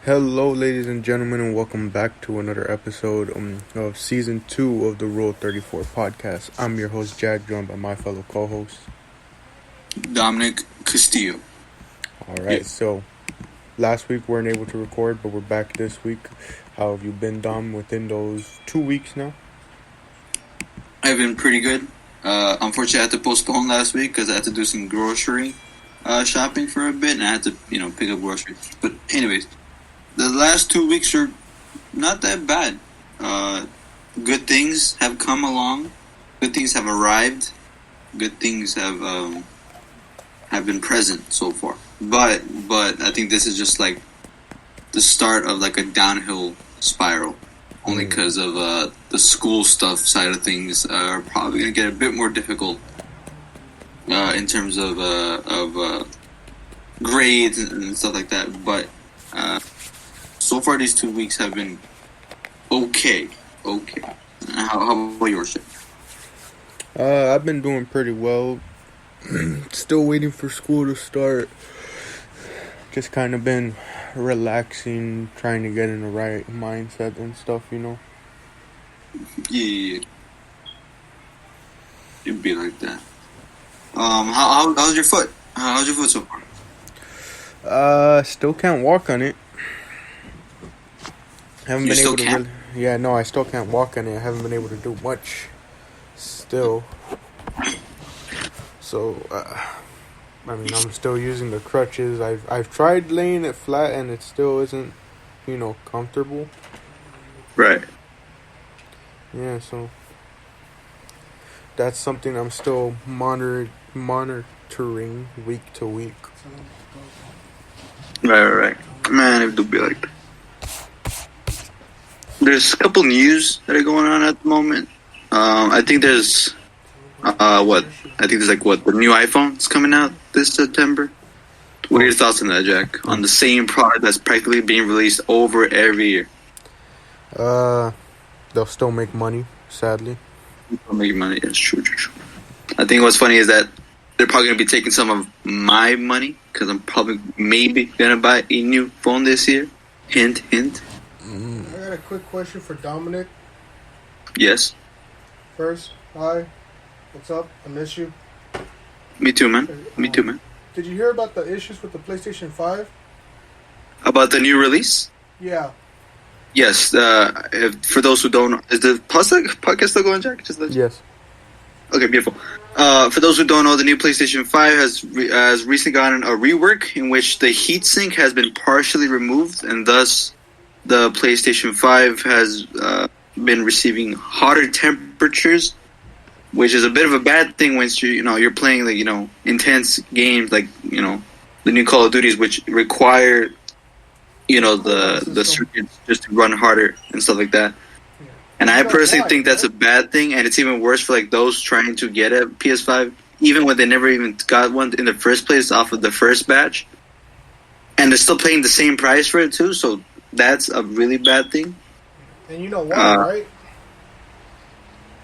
Hello, ladies and gentlemen, and welcome back to another episode of Season 2 of the Rule 34 podcast. I'm your host, Jack, joined by my fellow co-host, Dominic Castillo. Alright, So last week we weren't able to record, but we're back this week. How have you been, Dom, within those 2 weeks now? I've been pretty good. Unfortunately, I had to postpone last week because I had to do some grocery shopping for a bit, and I had to, pick up groceries. But anyways, the last 2 weeks are not that bad. Good things have come along. Good things have arrived. Good things have been present so far. But I think this is just like the start of like a downhill spiral. Only because of the school stuff side of things are probably going to get a bit more difficult in terms of grades and stuff like that. But so far, these 2 weeks have been okay. How about yours, Jeff? I've been doing pretty well. Still waiting for school to start. Just kind of been relaxing, trying to get in the right mindset and stuff, Yeah. It'd be like that. How's your foot? How's your foot so far? Still can't walk on it. Haven't You been still able to can't? I still can't walk on it. I haven't been able to do much still. So, I'm still using the crutches. I've tried laying it flat and it still isn't, comfortable. Right. Yeah, so that's something I'm still monitoring week to week. Right. Man, it do be like that. There's a couple news that are going on at the moment. I think there's the new iPhone's coming out this September. What are your thoughts on that, Jack? On the same product that's practically being released over every year. They'll still make money, sadly. They'll make money. Yes, true. I think what's funny is that they're probably going to be taking some of my money because I'm probably maybe going to buy a new phone this year. Hint. I got a quick question for Dominic. Yes. First, hi. What's up? I miss you. Me too, man. Did you hear about the issues with the PlayStation 5? About the new release? Yeah. Yes. For those who don't know, is the podcast still going, Jack? Yes. Okay, beautiful. For those who don't know, the new PlayStation 5 has recently gotten a rework in which the heatsink has been partially removed, and thus the PlayStation 5 has been receiving hotter temperatures, which is a bit of a bad thing once you're playing like intense games like the new Call of Duties, which require the circuits just to run harder and stuff like that. And I personally think that's a bad thing, and it's even worse for like those trying to get a PS5, even when they never even got one in the first place off of the first batch, and they're still paying the same price for it too. So that's a really bad thing. And you know why, right?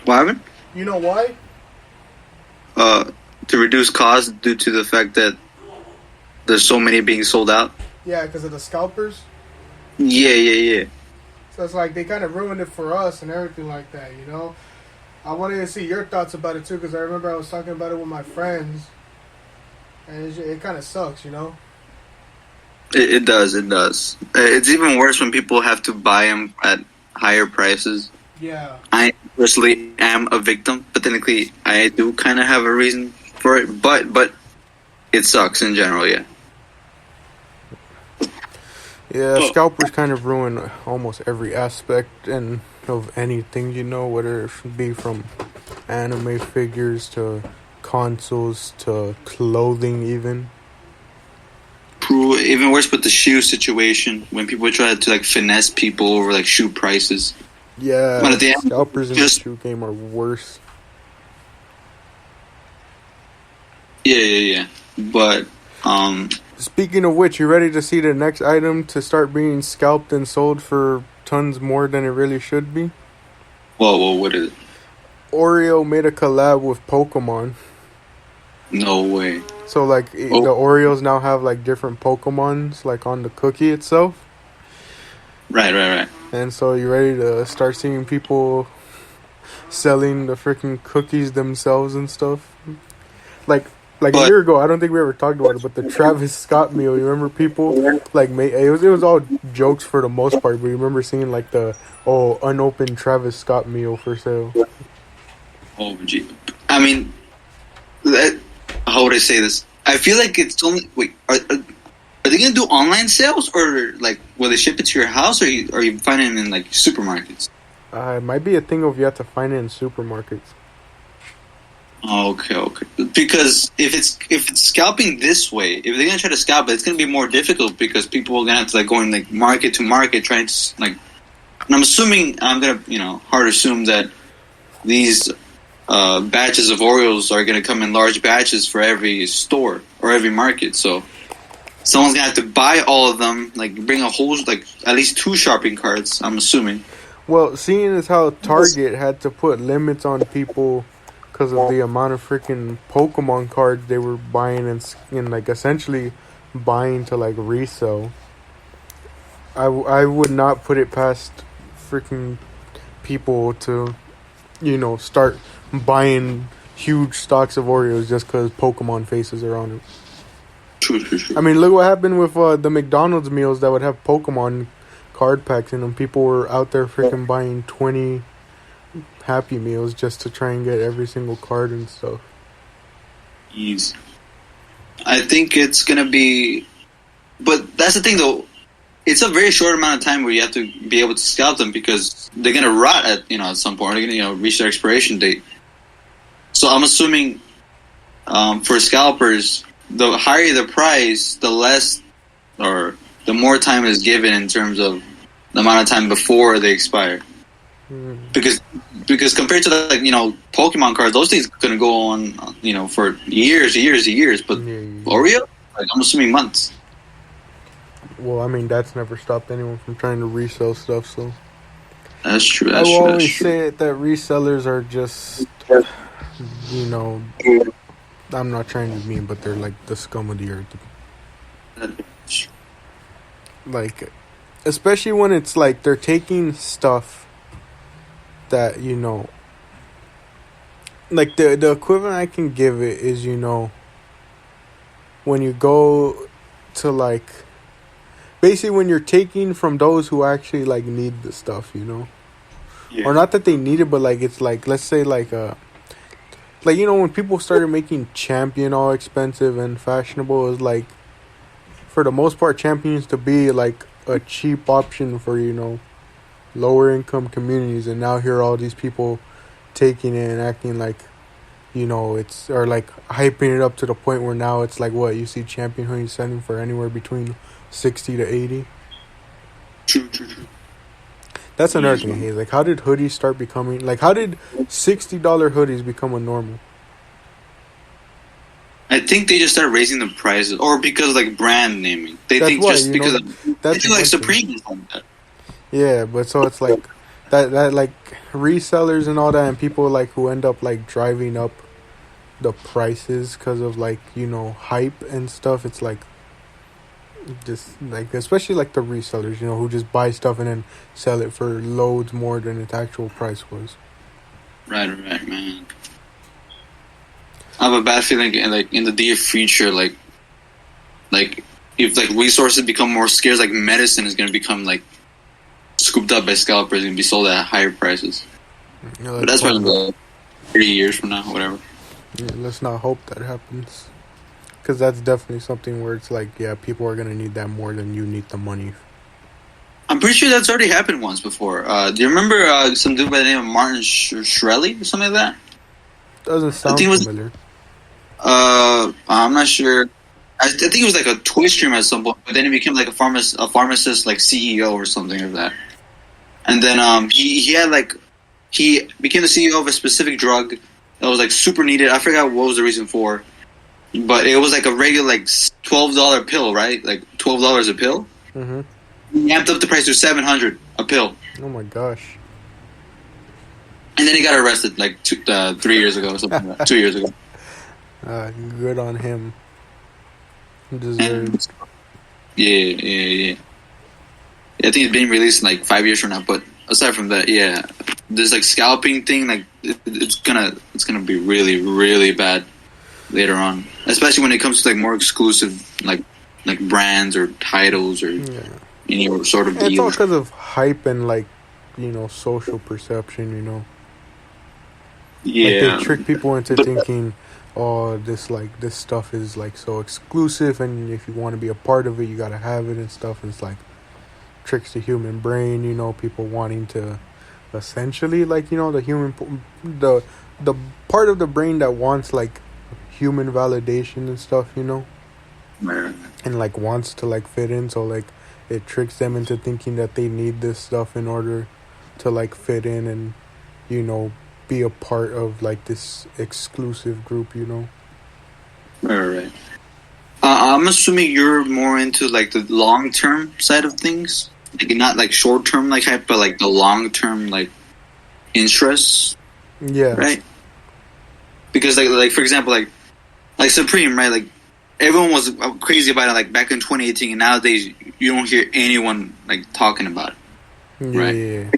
What happened? You know why? To reduce costs due to the fact that there's so many being sold out. Yeah, because of the scalpers. Yeah. So it's like they kind of ruined it for us and everything like that, I wanted to see your thoughts about it too, because I remember I was talking about it with my friends, and it kind of sucks, It does. It's even worse when people have to buy them at higher prices. Yeah. I personally am a victim, but technically I do kind of have a reason for it, but it sucks in general, yeah. Yeah, scalpers kind of ruin almost every aspect of anything, whether it be from anime figures to consoles to clothing even. True. Even worse with the shoe situation, when people try to like finesse people over like shoe prices. Yeah, but at the end, scalpers in the shoe game are worse. Yeah. But speaking of which, you ready to see the next item to start being scalped and sold for tons more than it really should be? Whoa, what is it? Oreo made a collab with Pokemon. No way. So, like, the Oreos now have, like, different Pokemons, like, on the cookie itself. Right. And so you ready to start seeing people selling the freaking cookies themselves and stuff? Like a But year ago, I don't think we ever talked about it, but the Travis Scott meal. You remember people like it was all jokes for the most part, but you remember seeing like the unopened Travis Scott meal for sale. oh, gee. I mean, that, how would I say this? I feel like it's only wait. Are they gonna do online sales, or like will they ship it to your house, or are you finding it in like supermarkets? It might be a thing of you have to find it in supermarkets. Okay. Because if it's scalping this way, if they're gonna try to scalp it, it's gonna be more difficult because people are gonna have to like going like market to market trying to like. And I'm assuming hard to assume that these batches of Oreos are gonna come in large batches for every store or every market. So someone's gonna have to buy all of them, like bring a whole like at least 2 shopping carts. I'm assuming. Well, seeing as how Target had to put limits on people because of the amount of freaking Pokemon cards they were buying and like essentially buying to like resell, I would not put it past freaking people to start buying huge stocks of Oreos just because Pokemon faces are on it. True. I mean, look what happened with the McDonald's meals that would have Pokemon card packs in them. People were out there freaking buying 20 Happy Meals just to try and get every single card and stuff. Easy. I think it's gonna be, but that's the thing though. It's a very short amount of time where you have to be able to scalp them because they're gonna rot at some point. They're gonna reach their expiration date. So I'm assuming for scalpers, the higher the price, the less or the more time is given in terms of the amount of time before they expire. Because compared to like Pokemon cards, those things are gonna go on for years. But Oreo, like I'm assuming months. Well, I mean that's never stopped anyone from trying to resell stuff. So that's true. I will always say it that resellers are just I'm not trying to be mean, but they're like the scum of the earth. Like, especially when it's like they're taking stuff that like the equivalent I can give it is when you go to like basically when you're taking from those who actually like need the stuff, Yeah. or not that they need it, but like it's like let's say like when people started making Champion all expensive and fashionable, it was like for the most part Champion used to be like a cheap option for lower income communities, and now here are all these people taking it and acting like it's or like hyping it up to the point where now it's like what you see Champion hoodies selling for anywhere between 60 to 80. True. That's another thing I hate. Like, how did hoodies start becoming like? How did $60 hoodies become a normal? I think they just started raising the prices, or because of, like brand naming. They That's think why, just because they think like one thing. Supreme is like that. Yeah, but so it's like that like resellers and all that, and people like who end up like driving up the prices because of like hype and stuff. It's like just like especially like the resellers, who just buy stuff and then sell it for loads more than its actual price was. Right, man. I have a bad feeling, like in the near future, like if like resources become more scarce, like medicine is going to become like scooped up by scalpers and be sold at higher prices. But that's probably 30 years from now, whatever. Yeah, let's not hope that happens, because that's definitely something where it's like, yeah, people are going to need that more than you need the money. I'm pretty sure that's already happened once before. Do you remember some dude by the name of Martin Shkreli or something like that? Doesn't sound familiar. I'm not sure. I think it was like a Twitch stream at some point, but then he became like a pharmacist like CEO or something like that. And then he became the CEO of a specific drug that was like super needed. I forgot what was the reason for, but it was like a regular like $12 pill, right? Like $12 a pill. Mm-hmm. He amped up the price to $700 a pill. Oh my gosh! And then he got arrested like 3 years ago or something. Like that. 2 years ago. Good on him. Deserves. Yeah. I think it's being released in like 5 years from now. But aside from that, yeah, this like scalping thing, like it's gonna be really really bad later on, especially when it comes to like more exclusive like brands or titles or any sort of deal. It's all because of hype and like social perception. Yeah, like they trick people into thinking, oh, this stuff is like so exclusive, and if you want to be a part of it, you gotta have it and stuff. And it's like tricks the human brain. People wanting to essentially like the part of the brain that wants like human validation and stuff. And like wants to like fit in, so like it tricks them into thinking that they need this stuff in order to like fit in and be a part of like this exclusive group. Right. I'm assuming you're more into like the long term side of things, like not like short term like hype, but like the long term like interests. Yeah. Right. Because like for example like Supreme, right? Like everyone was crazy about it like back in 2018, and nowadays you don't hear anyone like talking about it. Right. Yeah.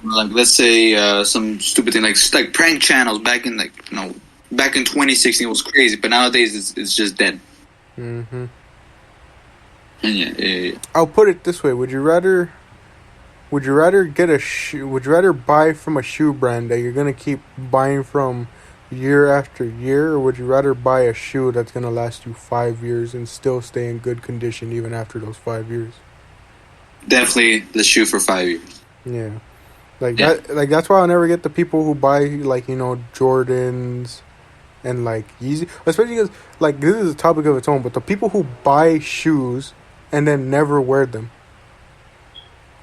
Like let's say some stupid thing like prank channels back in back in 2016 was crazy, but nowadays it's just dead. Mm-hmm. And yeah. I'll put it this way: Would you rather get a shoe? Would you rather buy from a shoe brand that you're gonna keep buying from year after year, or would you rather buy a shoe that's gonna last you 5 years and still stay in good condition even after those 5 years? Definitely the shoe for 5 years. Yeah. That's why I never get the people who buy like Jordans and like Yeezy, especially because like this is a topic of its own. But the people who buy shoes and then never wear them,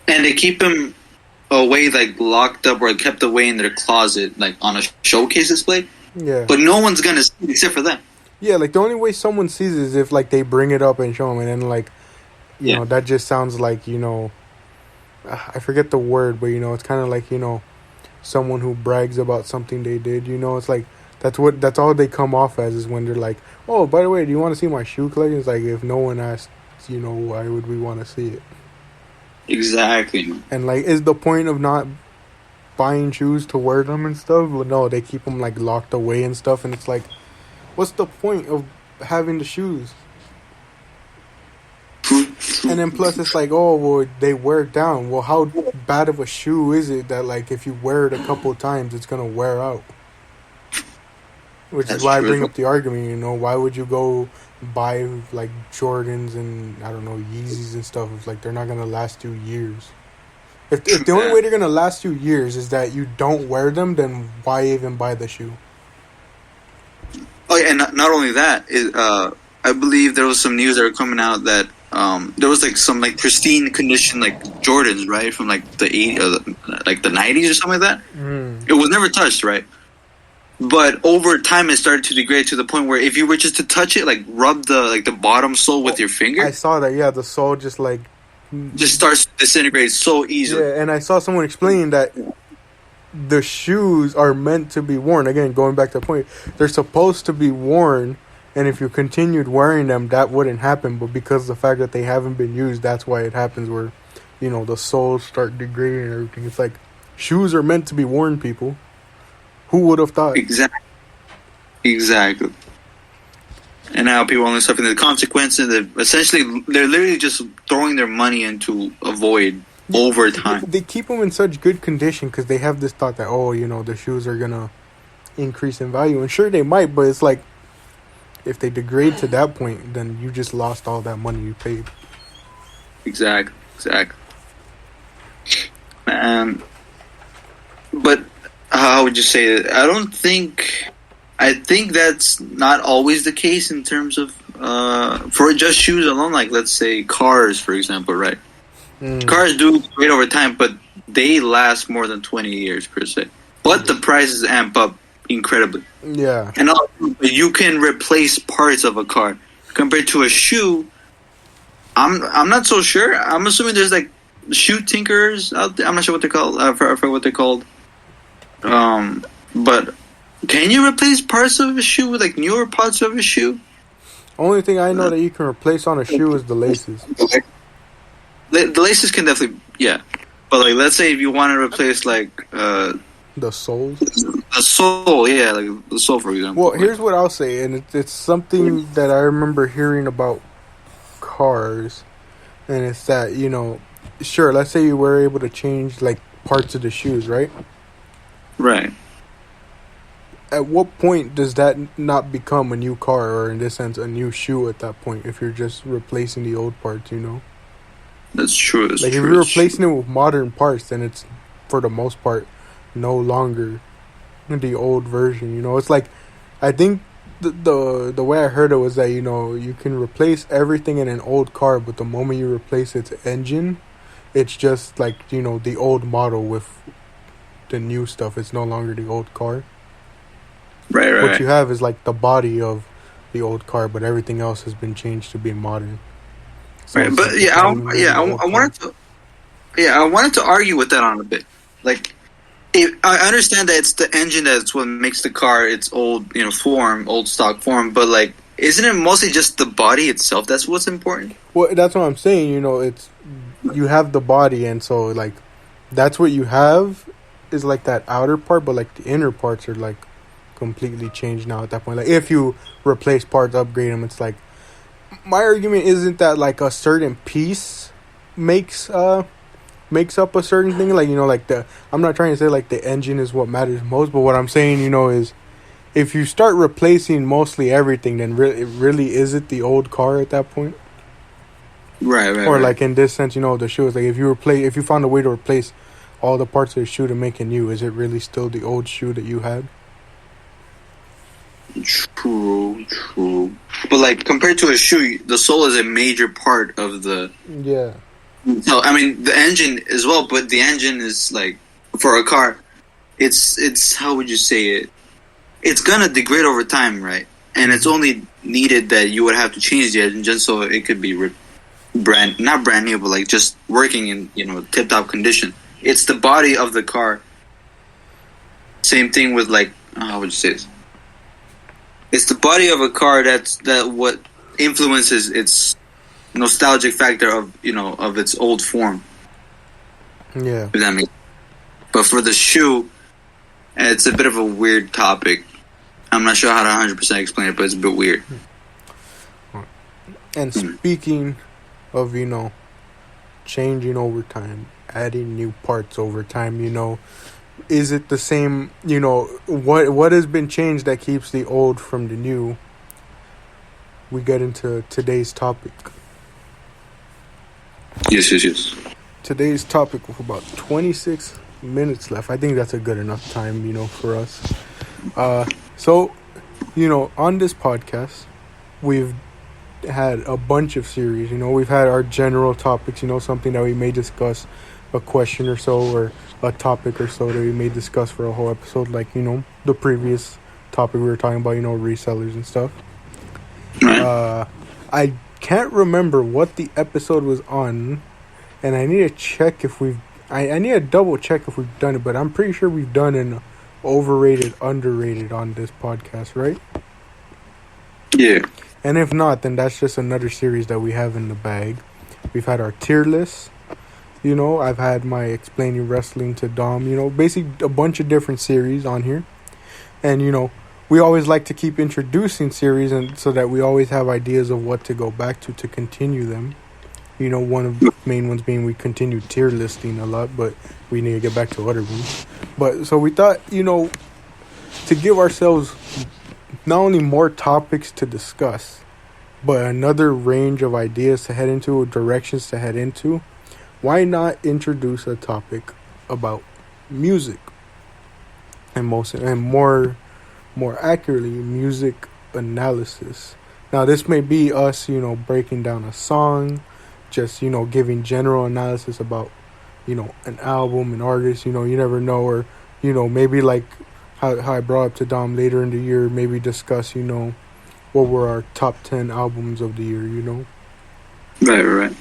and they keep them away, like locked up or kept away in their closet, like on a showcase display. Yeah, but no one's gonna see it except for them. Yeah, like the only way someone sees it is if like they bring it up and show them, and then like you know that just sounds like I forget the word, but it's kind of like someone who brags about something they did. It's like that's all they come off as is when they're like, oh, by the way, do you want to see my shoe collection? It's like if no one asked, why would we want to see it? Exactly. And like, is the point of not buying shoes to wear them and stuff? But no, they keep them like locked away and stuff, and it's like, what's the point of having the shoes? And then plus it's like, oh, well, they wear down. Well, how bad of a shoe is it that like if you wear it a couple of times, it's gonna wear out? Which is why I bring up the argument. Why would you go buy like Jordans and I don't know Yeezys and stuff if like they're not gonna last you years? If the only way they're gonna last you years is that you don't wear them, then why even buy the shoe? Oh yeah, and not only that, I believe there was some news that were coming out that there was like some like pristine condition like Jordans, right, from like the like the 90s or something like that. It was never touched, right? But over time, it started to degrade to the point where if you were just to touch it, like rub the bottom sole with your finger, I saw that. Yeah, the sole just starts to disintegrate so easily. Yeah, and I saw someone explaining that the shoes are meant to be worn. Again, going back to the point, they're supposed to be worn. And if you continued wearing them, that wouldn't happen. But because of the fact that they haven't been used, that's why it happens where, the soles start degrading and everything. It's like, shoes are meant to be worn, people. Who would have thought? Exactly. And now people only suffering the consequences. They're literally just throwing their money into a void over time. They keep them in such good condition because they have this thought that, the shoes are going to increase in value. And sure, they might, but it's like, if they degrade to that point, then you just lost all that money you paid. Exactly. But how would you say it? I think that's not always the case in terms of for just shoes alone. Like let's say cars, for example, right? Cars do great over time, but they last more than 20 years per se. But the prices amp up incredibly. Yeah. And also, you can replace parts of a car compared to a shoe. I'm not so sure. I'm assuming there's like shoe tinkers out there. I'm not sure what they're called. I forgot what they're called. But can you replace parts of a shoe with like newer parts of a shoe? Only thing I know that you can replace on a shoe is the laces. the laces can definitely, yeah. But like, let's say if you want to replace like the soles. the sole, yeah, like the sole, for example. Well, here's what I'll say, and it's something that I remember hearing about cars, and it's that, you know, sure, let's say you were able to change like parts of the shoes, right? Right. At what point does that not become a new car, or in this sense, a new shoe at that point, if you're just replacing the old parts, you know? That's true. That's like, true. if you're replacing it with modern parts, then it's, for the most part, no longer the old version, you know? It's like, I think the way I heard it was that, you know, you can replace everything in an old car, but the moment you replace its engine, it's just like, you know, the old model with the new stuff. It's no longer the old car. Right. What you have is like the body of the old car, but everything else has been changed to be modern. So right, but like I wanted to argue with that on a bit. Like, I understand that it's the engine that's what makes the car its old, you know, form, old stock form. But like, isn't it mostly just the body itself that's what's important? Well, that's what I'm saying. You know, it's, you have the body, and so like that's what you have is like that outer part, but like the inner parts are like completely changed now at that point. Like, if you replace parts, upgrade them, it's like, my argument isn't that like a certain piece makes up a certain thing. Like, you know, like I'm not trying to say like the engine is what matters most, but what I'm saying, you know, is if you start replacing mostly everything, then really is it the old car at that point? Right. Or like in this sense, you know, the shoe is like, if you found a way to replace all the parts of the shoe to make it new, is it really still the old shoe that you had? True. But like, compared to a shoe, the sole is a major part of the. Yeah. So I mean, the engine as well, but the engine is like, for a car, it's how would you say it? It's gonna degrade over time, right? And it's only needed that you would have to change the engine so it could be not brand new, but like just working in, you know, tip top condition. It's the body of the car. Same thing with like, how would you say this? It's the body of a car that what influences its nostalgic factor of, you know, of its old form. Yeah. If that makes sense. But for the shoe, it's a bit of a weird topic. I'm not sure how to 100% explain it, but it's a bit weird. And speaking of, you know, changing over time, adding new parts over time, you know, is it the same, you know, what has been changed that keeps the old from the new? We get into today's topic. Yes. Today's topic with about 26 minutes left. I think that's a good enough time, you know, for us. So, you know, on this podcast, we've had a bunch of series. You know, we've had our general topics, you know, something that we may discuss, a question or so, or a topic or so that we may discuss for a whole episode, like, you know, the previous topic we were talking about, you know, resellers and stuff. I can't remember what the episode was on, and I need to check if I need to double check if we've done it, but I'm pretty sure we've done an overrated, underrated on this podcast, right? Yeah. And if not, then that's just another series that we have in the bag. We've had our tier list. You know, I've had my explaining wrestling to Dom. You know, basically a bunch of different series on here. And, you know, we always like to keep introducing series, and so that we always have ideas of what to go back to continue them. You know, one of the main ones being we continue tier listing a lot, but we need to get back to other ones. But so we thought, you know, to give ourselves not only more topics to discuss, but another range of ideas to head into, or directions to head into, why not introduce a topic about music, and more accurately, music analysis. Now, this may be us, you know, breaking down a song, just, you know, giving general analysis about, you know, an album, an artist, you know, you never know, or, you know, maybe like how I brought up to Dom later in the year, maybe discuss, you know, what were our top 10 albums of the year, you know? Right.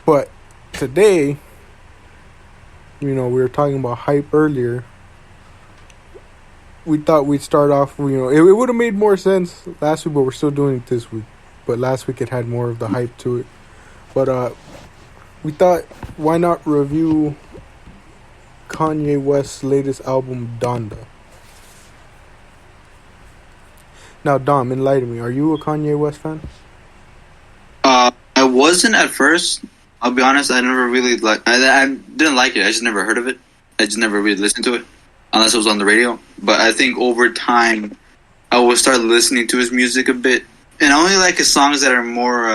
But today, you know, we were talking about hype earlier. We thought we'd start off, you know, it would have made more sense last week, but we're still doing it this week. But last week it had more of the hype to it. But we thought, why not review Kanye West's latest album, Donda? Now, Dom, enlighten me. Are you a Kanye West fan? I wasn't at first. I'll be honest. I never really I didn't like it. I just never heard of it. I just never really listened to it unless it was on the radio. But I think over time, I will start listening to his music a bit, and I only like his songs that are more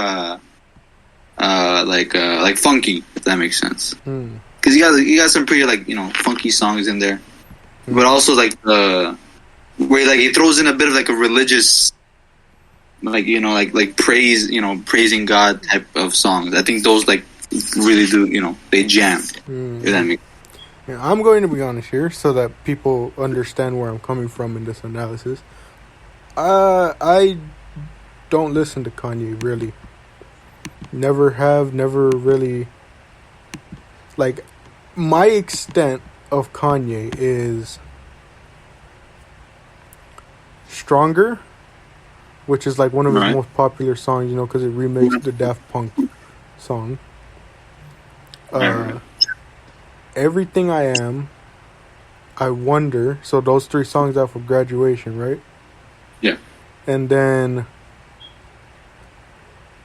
like funky. If that makes sense. Because you got some pretty funky songs in there, but also like the where like he throws in a bit of like a religious. Like praise, praising God type of songs. I think those like really do, they jam. If that makes sense. Yeah, I'm going to be honest here so that people understand where I'm coming from in this analysis. I don't listen to Kanye really. Never have, never really. Like, my extent of Kanye is Stronger, which is like one of his most popular songs, because it remakes the Daft Punk song. Everything I Am, I Wonder. So those 3 songs off of Graduation, right? Yeah. And then,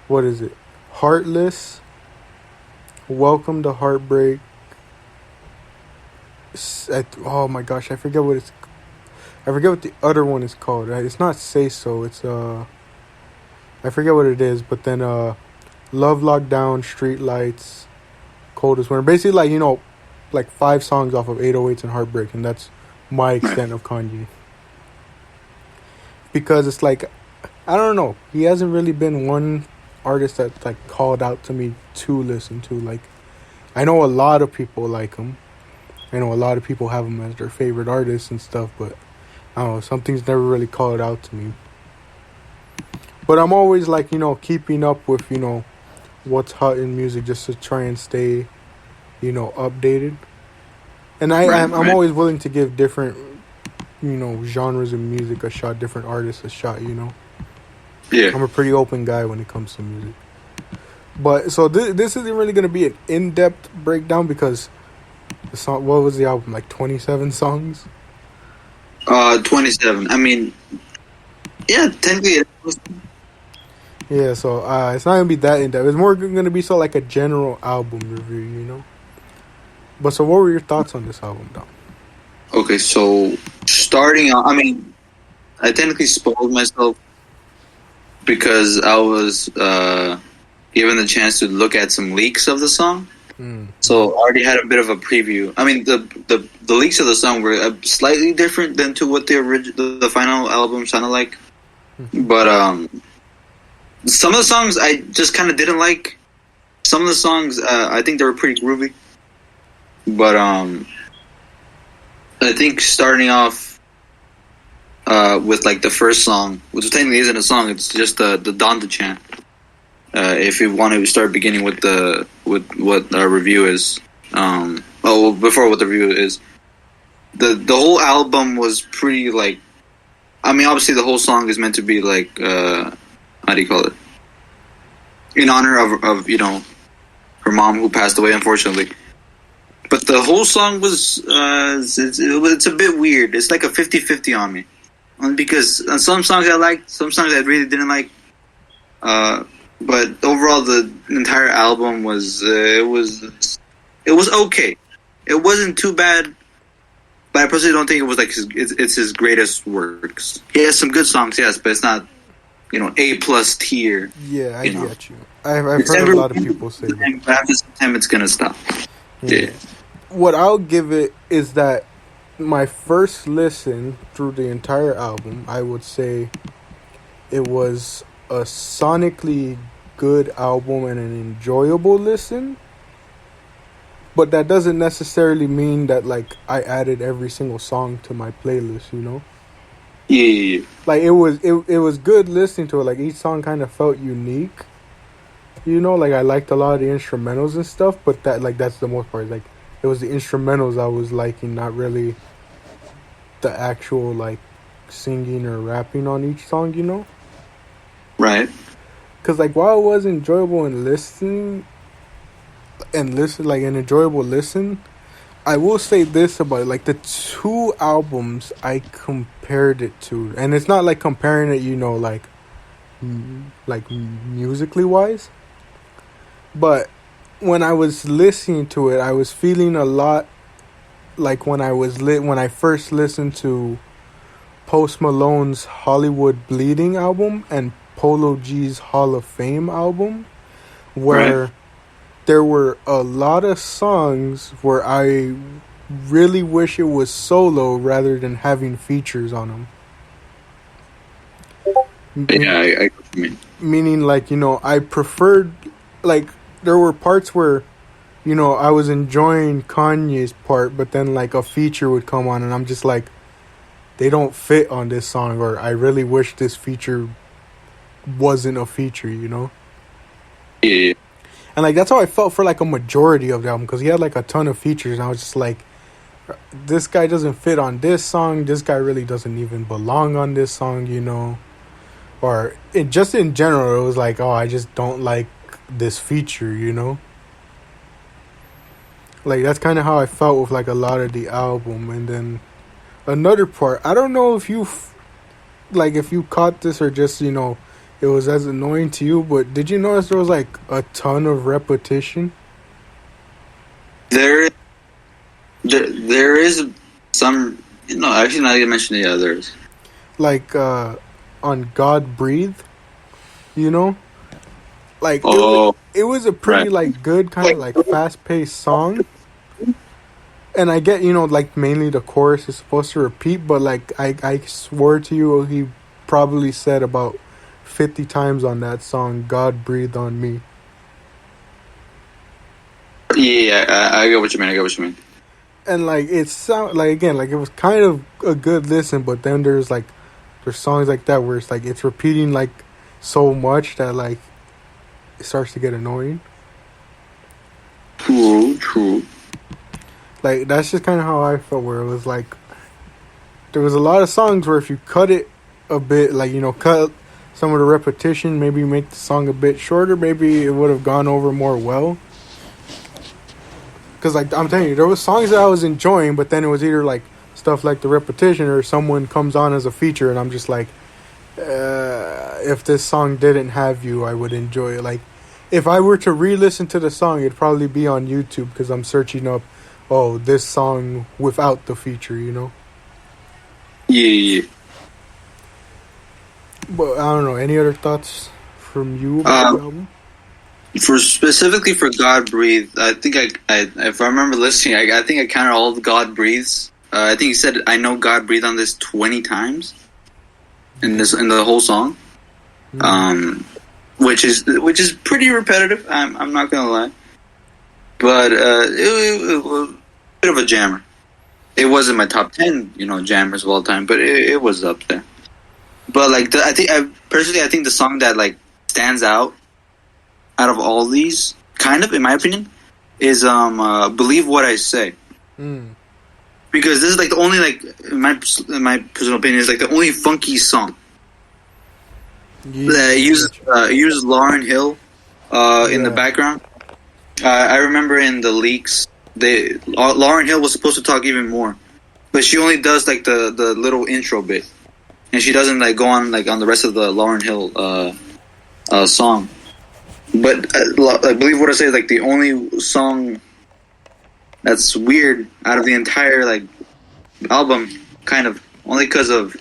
what is it? Heartless, Welcome to Heartbreak. Oh my gosh, I forget what the other one is called. It's not Say So. It's I forget what it is. But then Love Lockdown, Street Lights, Coldest Winter. Basically, like 5 songs off of 808s and Heartbreak, and that's my extent of Kanye. Because it's like, I don't know. He hasn't really been one artist that like called out to me to listen to. Like, I know a lot of people like him. I know a lot of people have him as their favorite artist and stuff, but I don't know, something's never really called out to me. But I'm always like, keeping up with, what's hot in music just to try and stay, updated. And I'm always willing to give different, genres of music a shot, different artists a shot, Yeah. I'm a pretty open guy when it comes to music. But, so this isn't really going to be an in-depth breakdown because the song, what was the album, like 27 songs? 27. I mean, yeah, technically it was. Yeah, so it's not gonna be that in depth. It's more gonna be like a general album review, But so, what were your thoughts on this album, Dom? Okay, so starting out, I mean, I technically spoiled myself because I was given the chance to look at some leaks of the song. So I already had a bit of a preview. I mean, the leaks of the song were slightly different than to what the final album sounded like. But some of the songs I just kind of didn't like. Some of the songs I think they were pretty groovy. But I think starting off with like the first song, which technically isn't a song, it's just the Donda chant. If you want to start beginning with what our review is, before what the review is, the whole album was pretty like, I mean, obviously the whole song is meant to be like, how do you call it? In honor of her mom who passed away, unfortunately. But the whole song was it's a bit weird. It's like a 50-50 on me, because some songs I liked, some songs I really didn't like. But overall, the entire album was it was okay. It wasn't too bad, but I personally don't think it was like it's his greatest works. He has some good songs, yes, but it's not A+ tier. Yeah, I get you. I've heard a lot of people say that. But after some time, it's gonna stop. Yeah. What I'll give it is that my first listen through the entire album, I would say it was a sonically good album and an enjoyable listen, but that doesn't necessarily mean that like I added every single song to my playlist, Yeah. Like it was good listening to it. Like each song kind of felt unique, like I liked a lot of the instrumentals and stuff, but that's the most part. Like it was the instrumentals I was liking, not really the actual like singing or rapping on each song, Right. Because, like, while it was enjoyable in listening, and listen, like an enjoyable listen. I will say this about it, like the two albums I compared it to, and it's not like comparing it, like like musically wise, but when I was listening to it, I was feeling a lot like when I first listened to Post Malone's Hollywood Bleeding album and Polo G's Hall of Fame album, where Right. there were a lot of songs where I really wish it was solo rather than having features on them. Yeah, I get what you mean. Meaning, like, I preferred, like, there were parts where, I was enjoying Kanye's part, but then, like, a feature would come on, and I'm just like, they don't fit on this song, or I really wish this feature wasn't a feature, Yeah. And, like, that's how I felt for, like, a majority of the album, because he had, like, a ton of features, and I was just like, this guy doesn't fit on this song, this guy really doesn't even belong on this song, Or, just in general, it was like, oh, I just don't like this feature, Like, that's kind of how I felt with, like, a lot of the album. And then another part, I don't know if if you caught this or just, it was as annoying to you, but did you notice there was, like, a ton of repetition? There is some. No, actually, not even mention the others. Like, on God Breathe, Like, Oh, it was a pretty, right. like, good, kind of, like, fast-paced song. And I get, like, mainly the chorus is supposed to repeat, but, like, I swear to you, he probably said about 50 times on that song, God Breathe on Me. Yeah, I get what you mean. And, like, it sound like, again, like, it was kind of a good listen, but then there's songs like that where it's, like, it's repeating, like, so much that, like, it starts to get annoying. True. Like, that's just kind of how I felt, where it was, like, there was a lot of songs where if you cut it a bit, like, cut some of the repetition, maybe make the song a bit shorter, maybe it would have gone over more well. Because, like, I'm telling you, there was songs that I was enjoying, but then it was either, like, stuff like the repetition or someone comes on as a feature, and I'm just like, if this song didn't have you, I would enjoy it. Like, if I were to re-listen to the song, it'd probably be on YouTube, because I'm searching up, oh, this song without the feature, Yeah. But I don't know, any other thoughts from you about the album? Specifically for God Breathe, I think I if I remember listening, I think I counted all the God Breathes. I think he said I know God Breathe on this 20 times in the whole song. Which is pretty repetitive. I'm not gonna lie, but it was a bit of a jammer. It wasn't my top 10, jammers of all time, but it was up there. But like I think the song that like stands out of all these, kind of in my opinion, is Believe What I Say. Because this is like the only, like, in my personal opinion, is like the only funky song. It uses Lauryn Hill in the background. I remember in the leaks, Lauryn Hill was supposed to talk even more, but she only does like the little intro bit, and she doesn't like go on like on the rest of the Lauryn Hill song. But I believe what I say is like the only song that's weird out of the entire like album, kind of, only because of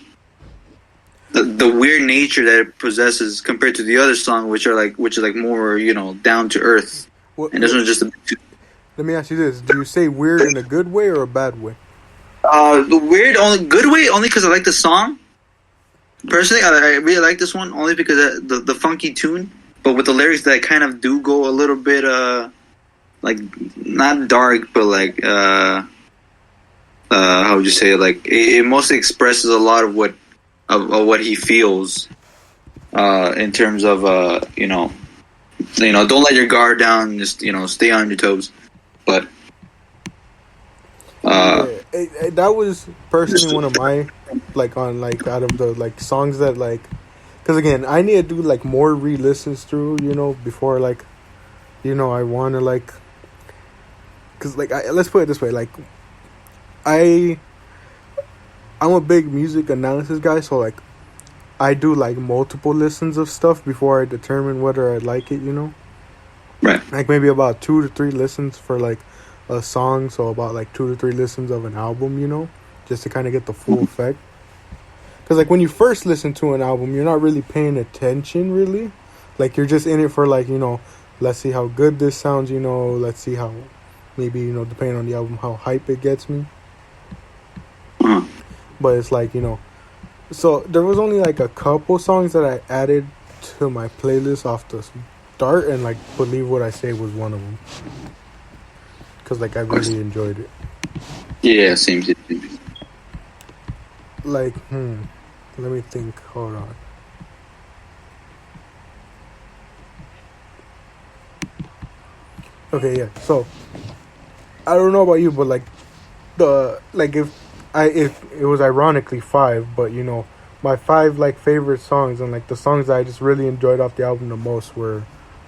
the weird nature that it possesses compared to the other song, which is like more down to earth. And this one's just a bit too. Let me ask you this: do you say weird in a good way or a bad way? The weird, only good way, only because I like the song. Personally, I really like this one only because of the funky tune, but with the lyrics that kind of do go a little bit like not dark, but like how would you say it? Like it mostly expresses a lot of what he feels in terms of don't let your guard down, just stay on your toes. But that was personally one of my out of the songs that because again I need to do more re-listens through before I want to because like let's put it this way, like I'm a big music analysis guy, so like I do like multiple listens of stuff before I determine whether I like it, you know. Right. Like maybe about 2 to 3 listens for like a song, so about like 2 to 3 listens of an album, you know, just to kind of get the full effect. Because like when you first listen to an album, you're not really paying attention, really. Like you're just in it for like, you know, let's see how good this sounds, you know, let's see how, maybe, you know, depending on the album, how hype it gets me. But it's like, you know, so there was only like a couple songs that I added to my playlist off the start, and like Believe What I Say was one of them. Because like I really enjoyed it. Yeah, same. Like, let me think. Hold on. Okay, yeah. So I don't know about you, but like if it was ironically 5, but you know, my 5 like favorite songs and like the songs that I just really enjoyed off the album the most were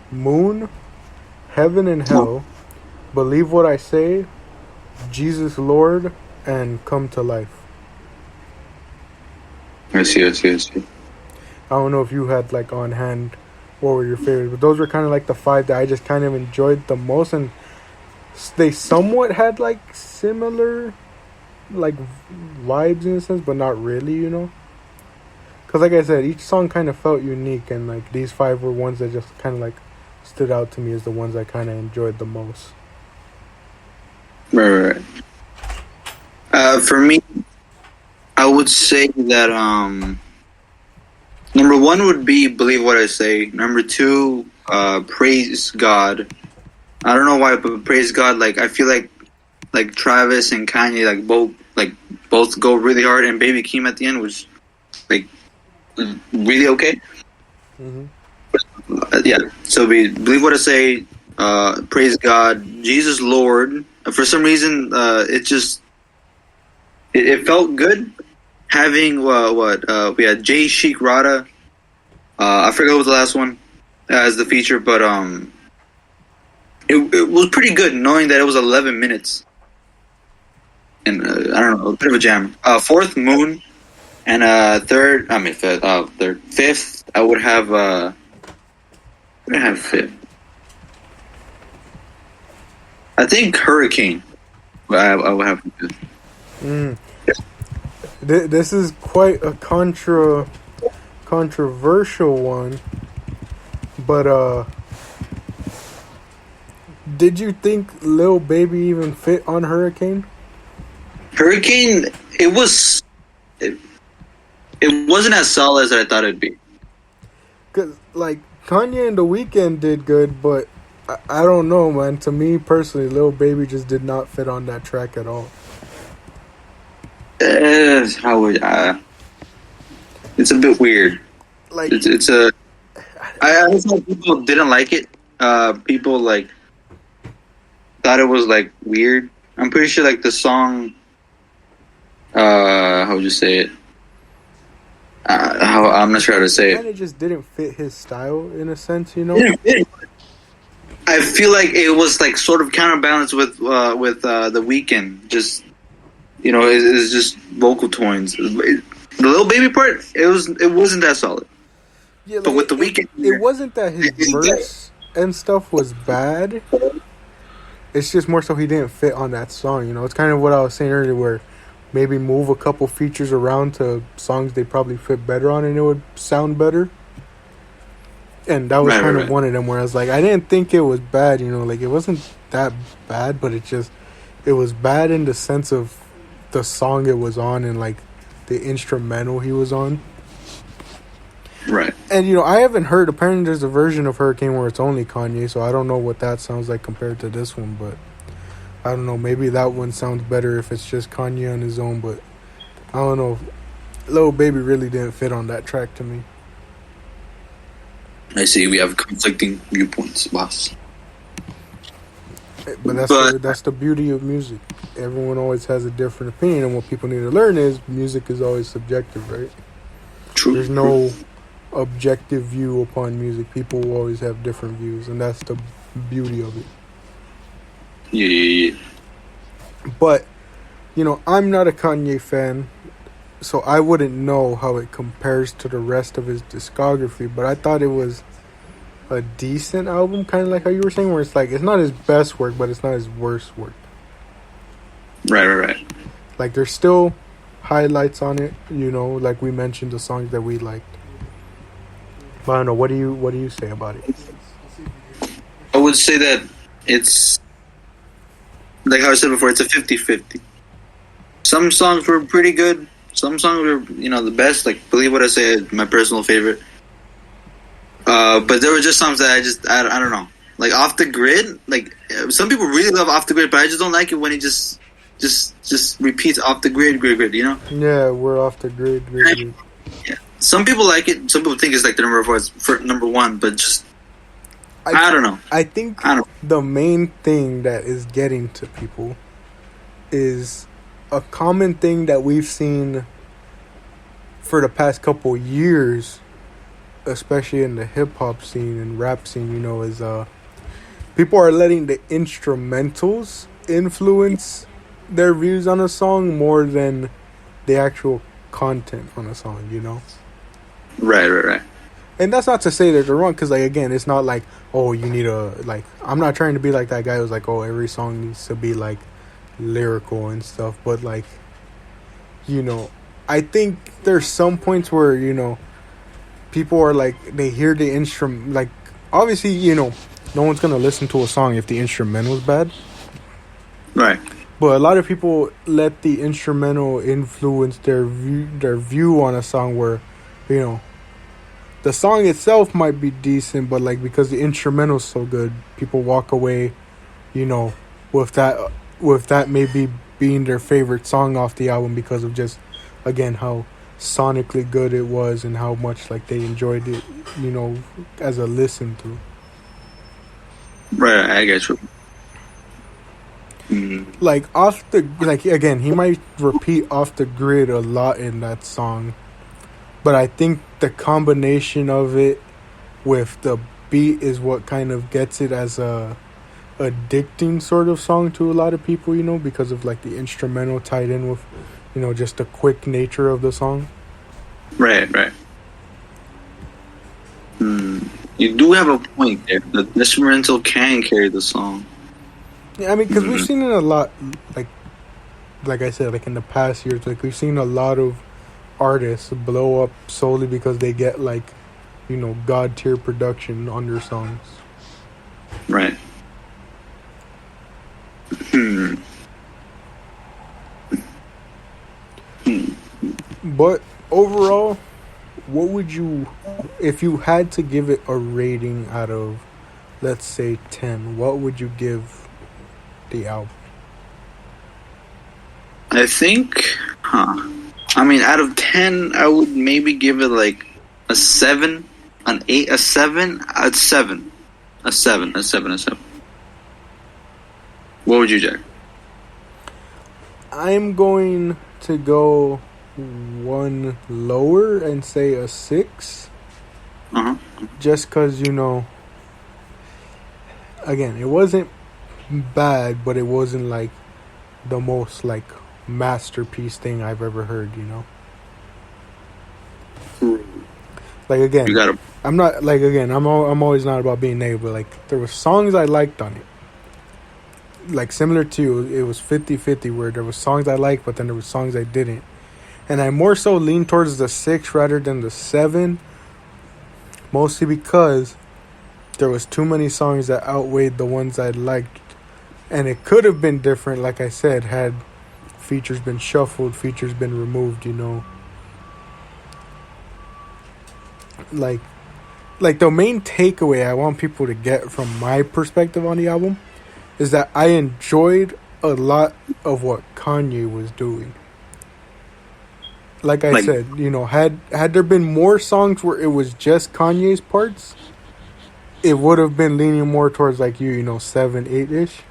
Moon, Heaven and Hell, Believe What I Say, Jesus Lord, and Come to Life. I see. I don't know if you had like on hand what were your favorites, but those were kind of like the 5 that I just kind of enjoyed the most, and they somewhat had like similar like vibes in a sense, but not really, you know. Because like I said, each song kind of felt unique, and like these 5 were ones that just kind of like stood out to me as the ones I kind of enjoyed the most. Right. For me, I would say that number 1 would be Believe What I Say. Number 2, Praise God. I don't know why, but Praise God. Like I feel like Travis and Kanye both go really hard, and Baby Keem at the end was like really okay. Yeah. So Believe What I Say, Praise God, Jesus Lord. For some reason, it felt good having we had Jay Chic Rada. I forgot what was the last one as the feature, but it was pretty good knowing that it was 11 minutes. And I don't know, a bit of a jam. 4th, Moon, and fifth, I would have. What would I have 5th? I think Hurricane. I would have 5th. This is quite a controversial one, but did you think Lil Baby even fit on Hurricane? Hurricane, it wasn't as solid as I thought it'd be. Cause like Kanye and The Weeknd did good, but I don't know, man. To me personally, Lil Baby just did not fit on that track at all. It's a bit weird. Like I understand people didn't like it. People like thought it was like weird. I'm pretty sure like the song. How would you say it? I'm not sure how to say it. Kind of just didn't fit his style in a sense, you know. I feel like it was like sort of counterbalanced with The Weeknd. Just you know, it's just vocal tones. The Lil Baby part, it wasn't that solid. Yeah, like but with The Weeknd, it wasn't that his verse and stuff was bad. It's just more so he didn't fit on that song. You know, it's kind of what I was saying earlier, where maybe move a couple features around to songs they probably fit better on, and it would sound better. And that was kind of one of them where I was like, I didn't think it was bad, you know, like it wasn't that bad, but it was bad in the sense of the song it was on and like the instrumental he was on. Right. And you know, I haven't heard, apparently there's a version of Hurricane where it's only Kanye, so I don't know what that sounds like compared to this one, but I don't know, maybe that one sounds better if it's just Kanye on his own, but I don't know. Lil Baby really didn't fit on that track to me. I see. We have conflicting viewpoints, boss. But that's the beauty of music. Everyone always has a different opinion, and what people need to learn is music is always subjective, right? True. There's no objective view upon music. People will always have different views, and that's the beauty of it. Yeah. But, you know, I'm not a Kanye fan, so I wouldn't know how it compares to the rest of his discography, but I thought it was a decent album, kind of like how you were saying, where it's like, it's not his best work, but it's not his worst work. Right. Like, there's still highlights on it, you know, like we mentioned the songs that we liked. But I don't know, what do you say about it? I would say that it's, like how I said before, it's a 50-50. Some songs were pretty good. Some songs were, you know, the best. Like, Believe What I Say, my personal favorite. But there were just songs that I don't know. Like, Off the Grid, like, some people really love Off the Grid, but I just don't like it when he just repeats Off the Grid, you know? Yeah, we're off the grid. Yeah. Some people like it. Some people think it's like the number one, but just, I don't know. I think the main thing that is getting to people is a common thing that we've seen for the past couple years, especially in the hip-hop scene and rap scene, you know, is people are letting the instrumentals influence their views on a song more than the actual content on a song, you know? Right. And that's not to say that they're wrong, because, like, again, it's not like, oh, you need a, like, I'm not trying to be like that guy who's like, oh, every song needs to be, like, lyrical and stuff, but, like, you know, I think there's some points where, you know, people are, like, they hear the instrument, like, obviously, you know, no one's gonna listen to a song if the instrumental's bad. Right. But a lot of people let the instrumental influence their view on a song where, you know, the song itself might be decent, but, like, because the instrumental's so good, people walk away, you know, with that maybe being their favorite song off the album because of just, again, how sonically good it was and how much, like, they enjoyed it, you know, as a listen through. Right, I guess. Like, again, he might repeat Off the Grid a lot in that song, but I think the combination of it with the beat is what kind of gets it as a addicting sort of song to a lot of people, you know, because of, like, the instrumental tied in with, you know, just the quick nature of the song. Right. You do have a point there. The instrumental can carry the song. Yeah, I mean, because we've seen it a lot, like I said, like, in the past years, like, we've seen a lot of artists blow up solely because they get, like, you know, god tier production on their songs. Right. But overall, what would you, if you had to give it a rating out of, let's say, 10, what would you give the album? I think, I mean, out of 10, I would maybe give it like a 7, an 8, a 7, a 7. A 7. What would you, Jack? I'm going to go one lower and say a 6. Just because, you know, again, it wasn't bad, but it wasn't like the most, like, masterpiece thing I've ever heard, you know? Like, again, I'm not, like, again, I'm always not about being negative, but, like, there were songs I liked on it. Like, similar to you, it was 50-50, where there was songs I liked, but then there were songs I didn't. And I more so lean towards the 6 rather than the 7, mostly because there was too many songs that outweighed the ones I liked. And it could have been different, like I said, had features been shuffled, features been removed, you know. Like the main takeaway I want people to get from my perspective on the album is that I enjoyed a lot of what Kanye was doing. Like I said, you know, had there been more songs where it was just Kanye's parts, it would have been leaning more towards, like, you know, 7, 8-ish.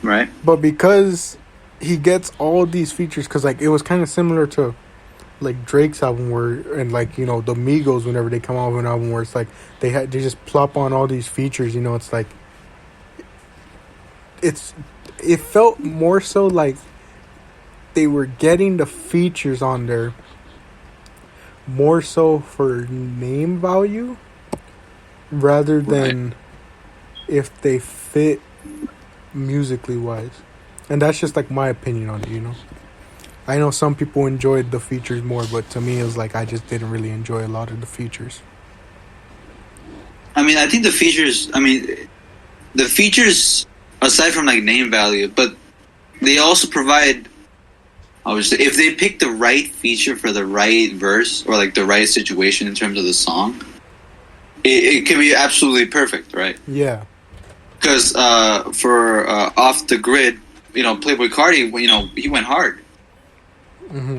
Right. But because he gets all these features, because, like, it was kind of similar to, like, Drake's album where, and, like, you know, the Migos, whenever they come out with an album where it's like they just plop on all these features, you know, it's like it felt more so like they were getting the features on there more so for name value rather than if they fit musically wise. And that's just like my opinion on it, you know. I know some people enjoyed the features more, but to me it was like I just didn't really enjoy a lot of the features. I mean, I think the features aside from like name value, but they also provide, obviously, if they pick the right feature for the right verse or like the right situation in terms of the song, it can be absolutely perfect, right? Yeah. Because for Off the Grid, you know, Playboy Cardi, you know, he went hard. Mm-hmm.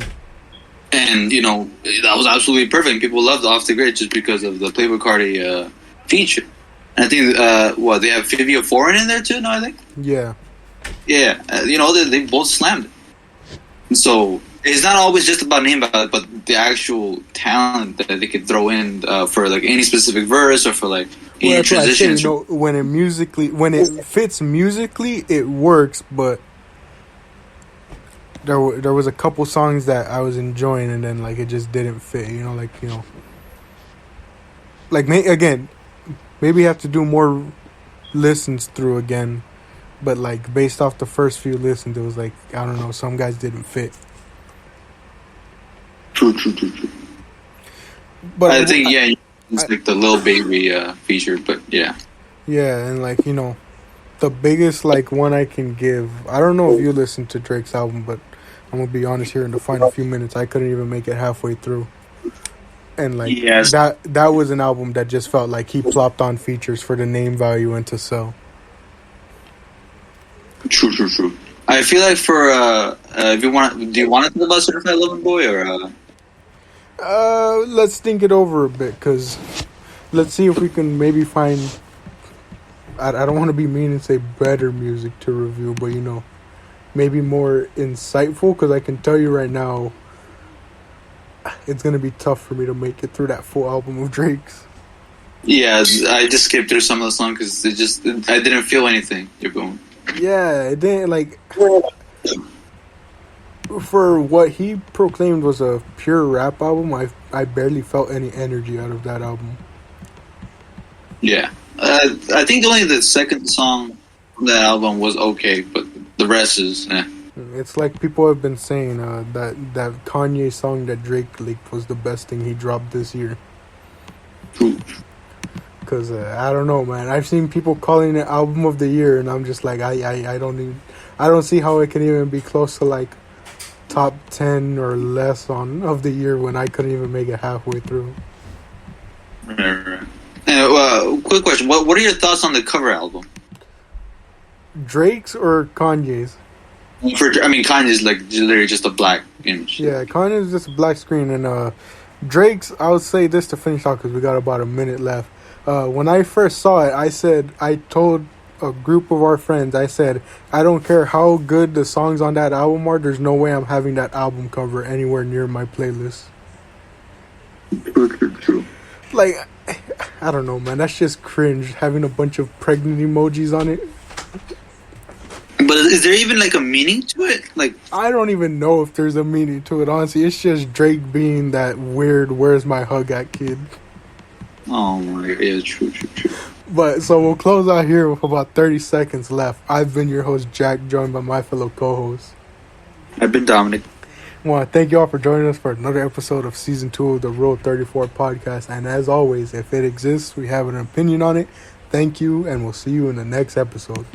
And, you know, that was absolutely perfect. People loved Off the Grid just because of the Playboy Cardi feature. And I think, they have Fivio Foreign in there too, no, I think? Yeah. Yeah, you know, they both slammed it. So it's not always just about name value, but the actual talent that they could throw in for like any specific verse or for like any transitions. You know, when it fits musically, it works. But there was a couple songs that I was enjoying, and then like it just didn't fit. You know, maybe you have to do more listens through again. But like based off the first few listens, it was like I don't know, some guys didn't fit. True. But I think it's like the Lil Baby feature, but yeah. Yeah, and like, you know, the biggest like one I can give. I don't know if you listened to Drake's album, but I'm gonna be honest here in the final few minutes, I couldn't even make it halfway through. And like that was an album that just felt like he plopped on features for the name value and to sell. True. I feel like for if you want, do you want to talk about Certified Lover Boy or? Let's think it over a bit, cause let's see if we can maybe find. I don't want to be mean and say better music to review, but you know, maybe more insightful. Cause I can tell you right now, it's gonna be tough for me to make it through that full album of Drake's. Yeah, I just skipped through some of the songs because I didn't feel anything. You're going. Yeah, it didn't like. For what he proclaimed was a pure rap album, I barely felt any energy out of that album. Yeah, I think only the second song from that album was okay, but the rest is. It's like people have been saying that Kanye song that Drake leaked was the best thing he dropped this year. True. Because I don't know, man. I've seen people calling it album of the year, and I'm just like, I don't see how it can even be close to like top 10 or less of the year when I couldn't even make it halfway through. Right. Quick question: What are your thoughts on the cover album? Drake's or Kanye's? Kanye's like literally just a black image. Yeah, Kanye's just a black screen, and Drake's. I would say this to finish off because we got about a minute left. When I first saw it, I told a group of our friends, I said, I don't care how good the songs on that album are, there's no way I'm having that album cover anywhere near my playlist. True. Like, I don't know, man. That's just cringe, having a bunch of pregnant emojis on it. But is there even like a meaning to it? Like, I don't even know if there's a meaning to it, honestly. It's just Drake being that weird, where's my hug at kid. Oh my God, yeah, true. But so we'll close out here with about 30 seconds left. I've been your host, Jack, joined by my fellow co-hosts. I've been Dominic. I want to thank you all for joining us for another episode of Season 2 of the Rule 34 podcast. And as always, if it exists, we have an opinion on it. Thank you, and we'll see you in the next episode.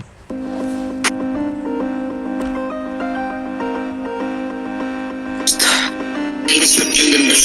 Ladies and gentlemen,